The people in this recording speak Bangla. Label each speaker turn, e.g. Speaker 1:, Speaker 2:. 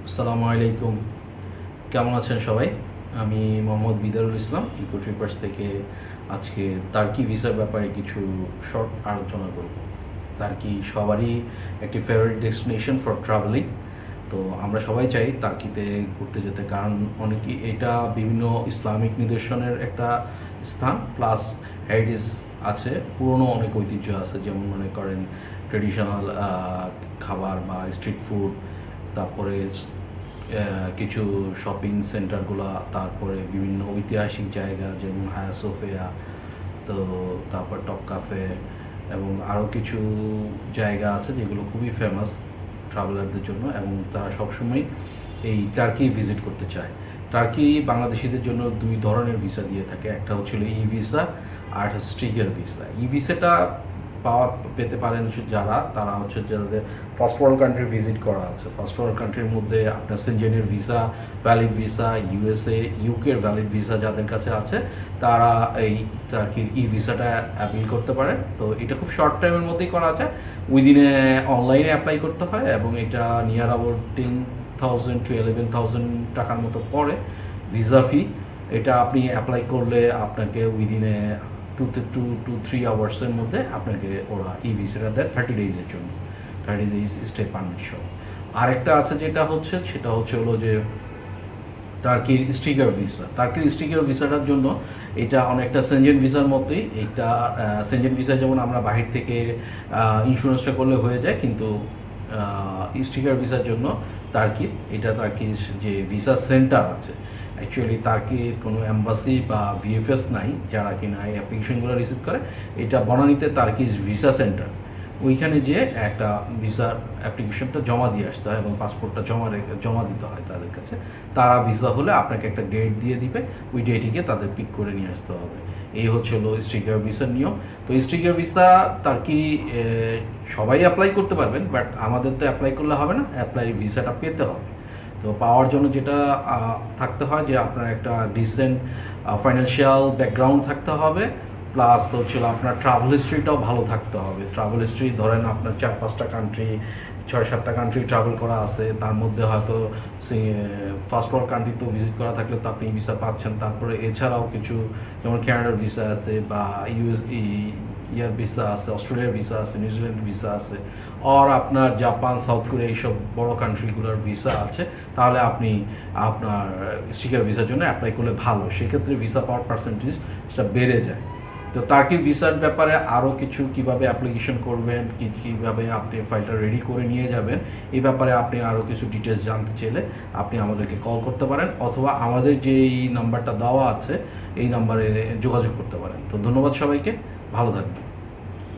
Speaker 1: আসসালামু আলাইকুম। কেমন আছেন সবাই? আমি মোহাম্মদ বিদারুল ইসলাম ইকো ট্রিপার্স থেকে আজকে টার্কি ভিসার ব্যাপারে কিছু শর্ট আলোচনা করব। টার্কি সবারই একটি ফেভারিট ডেস্টিনেশন ফর ট্রাভেলিং। তো আমরা সবাই চাই টার্কিতে ঘুরতে যেতে, কারণ অনেকেই এটা বিভিন্ন ইসলামিক নিদর্শনের একটা স্থান, প্লাস হেরিটেজ আছে, পুরনো অনেক ঐতিহ্য আছে, যেমন মনে করেন ট্রেডিশনাল খাবার বা স্ট্রিট ফুড, তারপরে কিছু শপিং সেন্টারগুলো, তারপরে বিভিন্ন ঐতিহাসিক জায়গা যেমন হায়া সোফিয়া, তো তারপর টপ কাফে এবং আরও কিছু জায়গা আছে যেগুলো খুবই ফেমাস ট্রাভেলারদের জন্য, এবং তারা সবসময় এই টার্কি ভিজিট করতে চায়। টার্কি বাংলাদেশিদের জন্য দুই ধরনের ভিসা দিয়ে থাকে, একটা হচ্ছিল ই ভিসা আর স্টিকার ভিসা। ই ভিসাটা পেতে পারেন যারা, তারা হচ্ছে যাদের ফার্স্ট ওয়ার্ল্ড কান্ট্রি ভিজিট করা আছে। ফার্স্ট ওয়ার্ল্ড কান্ট্রির মধ্যে আপনার সেনজেনের ভিসা, ভ্যালিড ভিসা, ইউএসএ, ইউকের ভ্যালিড ভিসা যাদের কাছে আছে, তারা এই টার্কির ই ভিসাটা অ্যাপিল করতে পারে। তো এটা খুব শর্ট টাইমের মধ্যেই করা যায়, উইদিনে অনলাইনে অ্যাপ্লাই করতে হয়, এবং এটা নিয়ার অ্যাবাউট 10,000 to 11,000 টাকার মতো পড়ে ভিসা ফি। এটা আপনি অ্যাপ্লাই করলে আপনাকে উইদিনে 2 to 3 আওয়ার্সের মধ্যে আপনাকে ওরা ই ভিসাটা দেয় 30 ডেজের জন্য, 30 ডেজ স্টে পারমিট সহ। আরেকটা আছে সেটা হচ্ছে হলো যে টার্কির স্টিকার ভিসা। টার্কির স্টিকার ভিসাটার জন্য এটা অনেকটা সেনজেন ভিসার মতোই। এটা সেনজেন ভিসা যেমন আমরা বাহির থেকে ইন্স্যুরেন্সটা করলে হয়ে যায়, কিন্তু স্টিকার ভিসার জন্য টার্কির যে ভিসা সেন্টার আছে, অ্যাকচুয়ালি টার্কির কোনো অ্যাম্বাসি বা ভিএফএস নাই যারা কিনা এই অ্যাপ্লিকেশনগুলো রিসিভ করে। এটা বনানীতে টার্কির ভিসা সেন্টার, ওইখানে যেয়ে একটা ভিসার অ্যাপ্লিকেশনটা জমা দিয়ে আসতে হয় এবং পাসপোর্টটা জমা দিতে হয় তাদের কাছে। তারা ভিসা হলে আপনাকে একটা ডেট দিয়ে দিবে, ওই ডেটিকে তাদের পিক করে নিয়ে আসতে হবে। এই হচ্ছে হলো স্টিকার ভিসার নিয়ম। তো স্টিকার ভিসা টার্কি সবাই অ্যাপ্লাই করতে পারবেন, বাট আমাদের তো অ্যাপ্লাই করলে হবে না, ভিসাটা পেতে হবে। তো পাওয়ার জন্য যেটা থাকতে হয় যে আপনার একটা ডিসেন্ট ফাইন্যান্সিয়াল ব্যাকগ্রাউন্ড থাকতে হবে, প্লাস হচ্ছিল আপনার ট্রাভেল হিস্ট্রিটাও ভালো থাকতে হবে। ট্রাভেল হিস্ট্রি ধরেন আপনার 4-5টা কান্ট্রি, 6-7টা কান্ট্রি ট্রাভেল করা আছে, তার মধ্যে হয়তো ফার্স্ট ওয়ার্ল্ড কান্ট্রি তো ভিজিট করা থাকলে তো আপনি ভিসা পাচ্ছেন। তারপরে এছাড়াও কিছু যেমন ক্যানাডার ভিসা আছে, বা ইয়ার ভিসা আছে, অস্ট্রেলিয়ার ভিসা আছে, নিউজিল্যান্ডের ভিসা আছে, আর আপনার জাপান, সাউথ কোরিয়া, এইসব বড় কান্ট্রিগুলোর ভিসা আছে। তাহলে আপনি আপনার স্টিকার ভিসার জন্য অ্যাপ্লাই করলে ভালো, সেক্ষেত্রে ভিসা পাওয়ার পার্সেন্টেজটা বেড়ে যায়। তো টার্কি ভিসার ব্যাপারে আরও কিছু কীভাবে অ্যাপ্লিকেশন করবেন, কীভাবে আপনি ফাইলটা রেডি করে নিয়ে যাবেন, এই ব্যাপারে আপনি আরও কিছু ডিটেলস জানতে চাইলে আপনি আমাদেরকে কল করতে পারেন, অথবা আমাদের যে এই নাম্বারটা দেওয়া আছে এই নাম্বারে যোগাযোগ করতে পারেন। তো ধন্যবাদ সবাইকে, ভালো থাকবেন।